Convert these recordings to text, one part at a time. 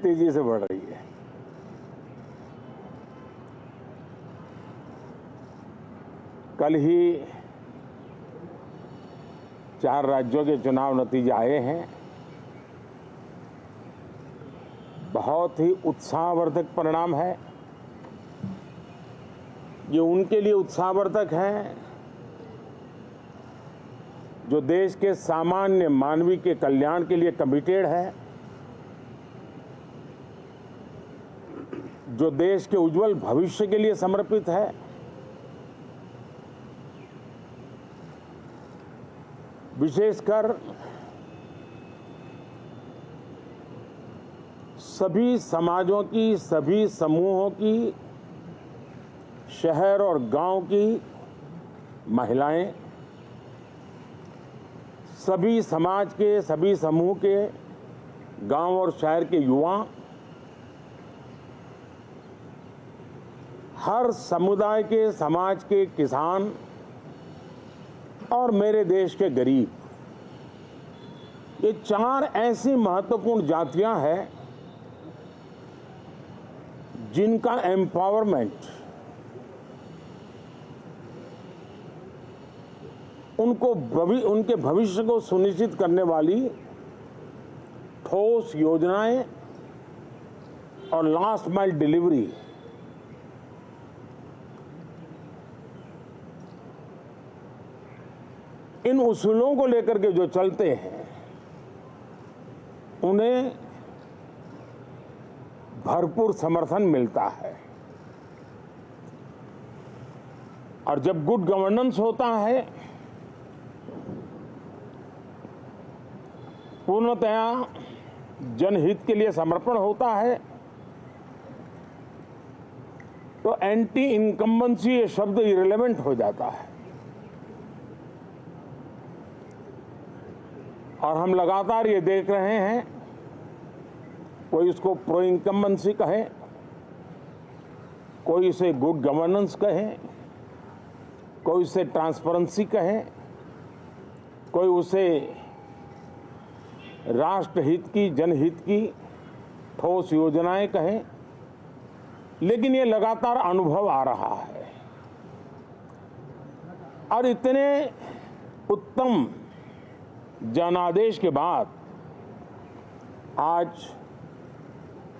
तेजी से बढ़ रही है। कल ही 4 राज्यों के चुनाव नतीजे आए हैं। बहुत ही उत्साहवर्धक परिणाम है। ये उनके लिए उत्साहवर्धक है जो देश के सामान्य मानवी के कल्याण के लिए कमिटेड है, जो देश के उज्जवल भविष्य के लिए समर्पित है, विशेषकर सभी समाजों की, सभी समूहों की, शहर और गांव की महिलाएं, सभी समाज के, सभी समूह के, गांव और शहर के युवा, हर समुदाय के, समाज के किसान और मेरे देश के गरीब, ये 4 ऐसी महत्वपूर्ण जातियां हैं जिनका एम्पावरमेंट, उनके भविष्य को सुनिश्चित करने वाली ठोस योजनाएं और लास्ट माइल डिलीवरी, इन उसूलों को लेकर के जो चलते हैं उन्हें भरपूर समर्थन मिलता है। और जब गुड गवर्नेंस होता है, पूर्णतया जनहित के लिए समर्पण होता है, तो एंटी इनकम्बेंसी ये शब्द इरेलेवेंट हो जाता है। और हम लगातार ये देख रहे हैं, कोई इसको प्रो इनकम्बेंसी कहे, कोई इसे गुड गवर्नेंस कहे, कोई इसे ट्रांसपेरेंसी कहे, कोई उसे राष्ट्रहित की, जनहित की ठोस योजनाएं कहें, लेकिन ये लगातार अनुभव आ रहा है। और इतने उत्तम जनादेश के बाद आज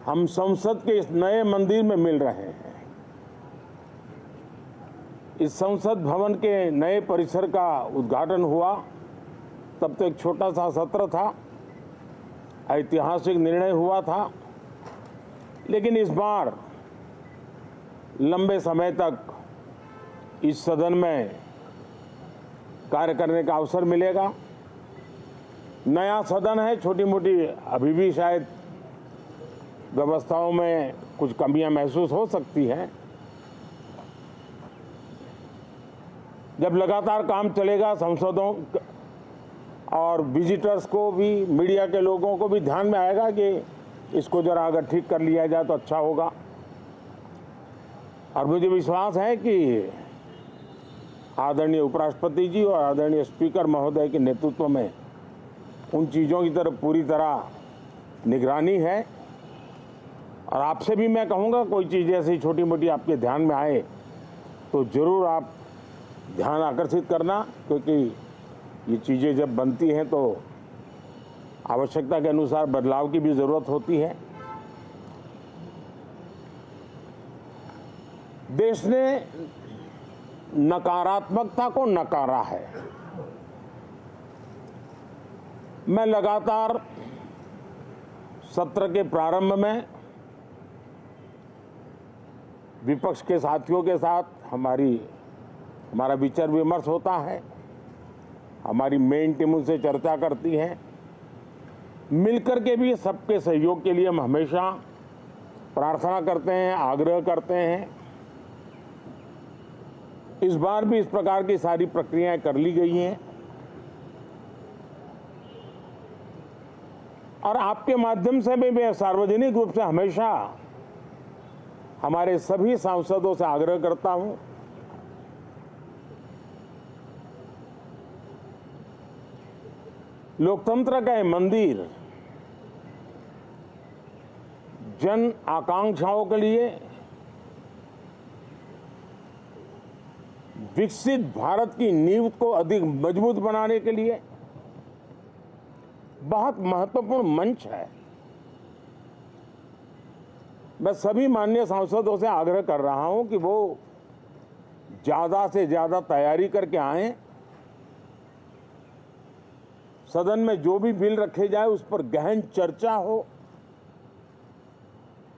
हम संसद के इस नए मंदिर में मिल रहे हैं। इस संसद भवन के नए परिसर का उद्घाटन हुआ, तब तो एक छोटा सा सत्र था, ऐतिहासिक निर्णय हुआ था, लेकिन इस बार लंबे समय तक इस सदन में कार्य करने का अवसर मिलेगा। नया सदन है, छोटी मोटी अभी भी शायद व्यवस्थाओं में कुछ कमियां महसूस हो सकती हैं। जब लगातार काम चलेगा, सांसदों और विजिटर्स को भी, मीडिया के लोगों को भी ध्यान में आएगा कि इसको जरा अगर ठीक कर लिया जाए तो अच्छा होगा। और मुझे विश्वास है कि आदरणीय उपराष्ट्रपति जी और आदरणीय स्पीकर महोदय के नेतृत्व में उन चीज़ों की तरफ पूरी तरह निगरानी है। और आपसे भी मैं कहूँगा, कोई चीज़ ऐसी छोटी मोटी आपके ध्यान में आए तो ज़रूर आप ध्यान आकर्षित करना, क्योंकि ये चीज़ें जब बनती हैं तो आवश्यकता के अनुसार बदलाव की भी ज़रूरत होती है। देश ने नकारात्मकता को नकारा है। मैं लगातार सत्र के प्रारंभ में विपक्ष के साथियों के साथ हमारा विचार विमर्श होता है, हमारी मेन टीम उनसे चर्चा करती है। मिलकर के भी सबके सहयोग के लिए हम हमेशा प्रार्थना करते हैं, आग्रह करते हैं। इस बार भी इस प्रकार की सारी प्रक्रियाएं कर ली गई हैं और आपके माध्यम से भी मैं सार्वजनिक रूप से हमेशा हमारे सभी सांसदों से आग्रह करता हूं, लोकतंत्र का ये मंदिर जन आकांक्षाओं के लिए, विकसित भारत की नींव को अधिक मजबूत बनाने के लिए बहुत महत्वपूर्ण मंच है। मैं सभी माननीय सांसदों से आग्रह कर रहा हूं कि वो ज्यादा से ज्यादा तैयारी करके आएं। सदन में जो भी बिल रखे जाए उस पर गहन चर्चा हो,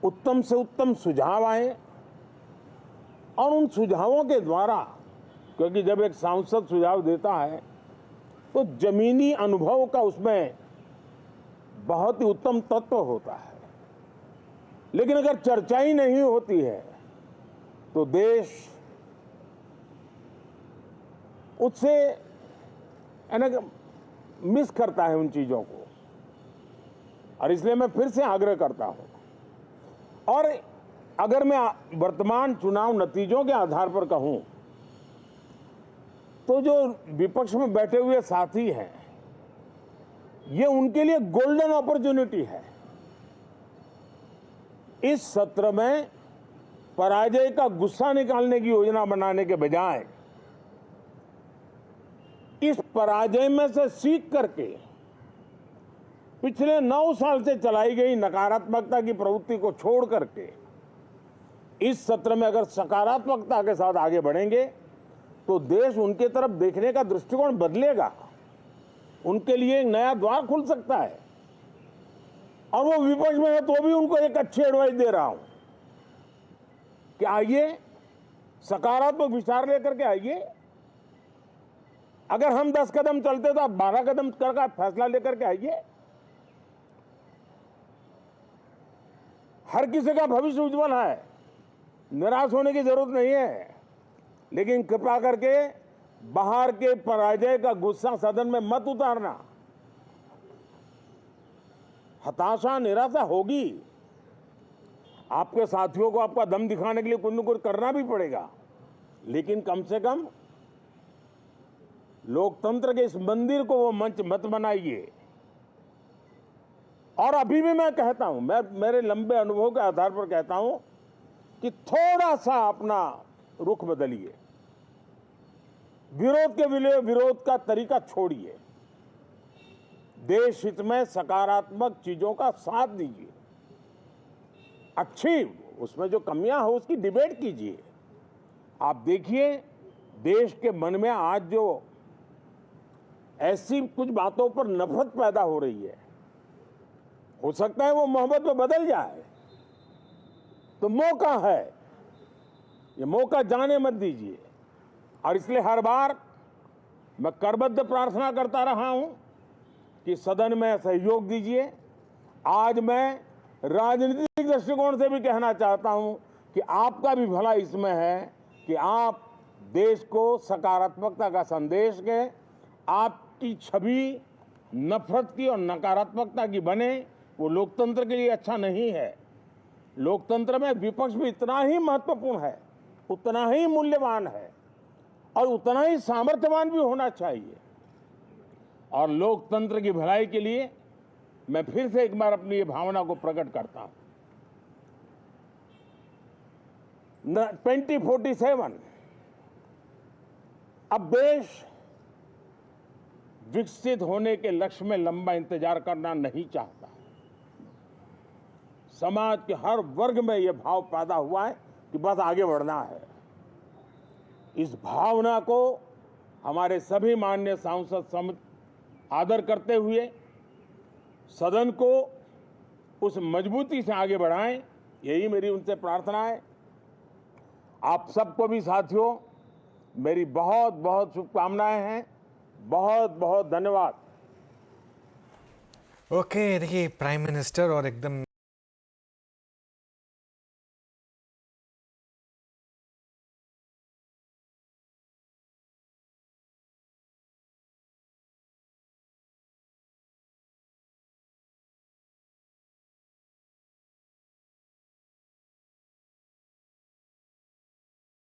उत्तम से उत्तम सुझाव आए और उन सुझावों के द्वारा, क्योंकि जब एक सांसद सुझाव देता है तो जमीनी अनुभव का उसमें बहुत ही उत्तम तत्व होता है, लेकिन अगर चर्चा ही नहीं होती है तो देश उससे मिस करता है उन चीजों को। और इसलिए मैं फिर से आग्रह करता हूं, और अगर मैं वर्तमान चुनाव नतीजों के आधार पर कहूं तो जो विपक्ष में बैठे हुए साथी हैं, ये उनके लिए गोल्डन अपॉर्चुनिटी है। इस सत्र में पराजय का गुस्सा निकालने की योजना बनाने के बजाय इस पराजय में से सीख करके पिछले 9 साल से चलाई गई नकारात्मकता की प्रवृत्ति को छोड़ करके इस सत्र में अगर सकारात्मकता के साथ आगे बढ़ेंगे तो देश उनके तरफ देखने का दृष्टिकोण बदलेगा, उनके लिए एक नया द्वार खुल सकता है। और वो विपक्ष में है तो भी उनको एक अच्छी एडवाइस दे रहा हूं कि आइए, सकारात्मक विचार लेकर के आइए। अगर हम 10 कदम चलते तो आप 12 कदम करके फैसला लेकर के आइए। हर किसी का भविष्य उज्जवल है, निराश होने की जरूरत नहीं है, लेकिन कृपा करके बाहर के पराजय का गुस्सा सदन में मत उतारना। हताशा, निराशा होगी, आपके साथियों को आपका दम दिखाने के लिए कुछ न कुछ करना भी पड़ेगा, लेकिन कम से कम लोकतंत्र के इस मंदिर को वो मंच मत बनाइए। और अभी भी मैं कहता हूं, मैं मेरे लंबे अनुभव के आधार पर कहता हूं कि थोड़ा सा अपना रुख बदलिए, विरोध के लिए विरोध का तरीका छोड़िए, देश हित में सकारात्मक चीजों का साथ दीजिए, अच्छी उसमें जो कमियां हो उसकी डिबेट कीजिए। आप देखिए, देश के मन में आज जो ऐसी कुछ बातों पर नफरत पैदा हो रही है, हो सकता है वो मोहब्बत में बदल जाए, तो मौका है, ये मौका जाने मत दीजिए। और इसलिए हर बार मैं करबद्ध प्रार्थना करता रहा हूं कि सदन में सहयोग दीजिए। आज मैं राजनीतिक दृष्टिकोण से भी कहना चाहता हूं कि आपका भी भला इसमें है कि आप देश को सकारात्मकता का संदेश दें, आपकी छवि नफरत की और नकारात्मकता की बने, वो लोकतंत्र के लिए अच्छा नहीं है। लोकतंत्र में विपक्ष भी इतना ही महत्वपूर्ण है, उतना ही मूल्यवान है और उतना ही सामर्थ्यवान भी होना चाहिए। और लोकतंत्र की भलाई के लिए मैं फिर से एक बार अपनी ये भावना को प्रकट करता हूं। 2047 अब देश विकसित होने के लक्ष्य में लंबा इंतजार करना नहीं चाहता। समाज के हर वर्ग में यह भाव पैदा हुआ है कि बस आगे बढ़ना है। इस भावना को हमारे सभी माननीय सांसद आदर करते हुए सदन को उस मजबूती से आगे बढ़ाएं, यही मेरी उनसे प्रार्थना है। आप सबको भी साथियों मेरी बहुत बहुत शुभकामनाएं हैं। बहुत बहुत धन्यवाद। ओके, देखिए प्राइम मिनिस्टर और एकदम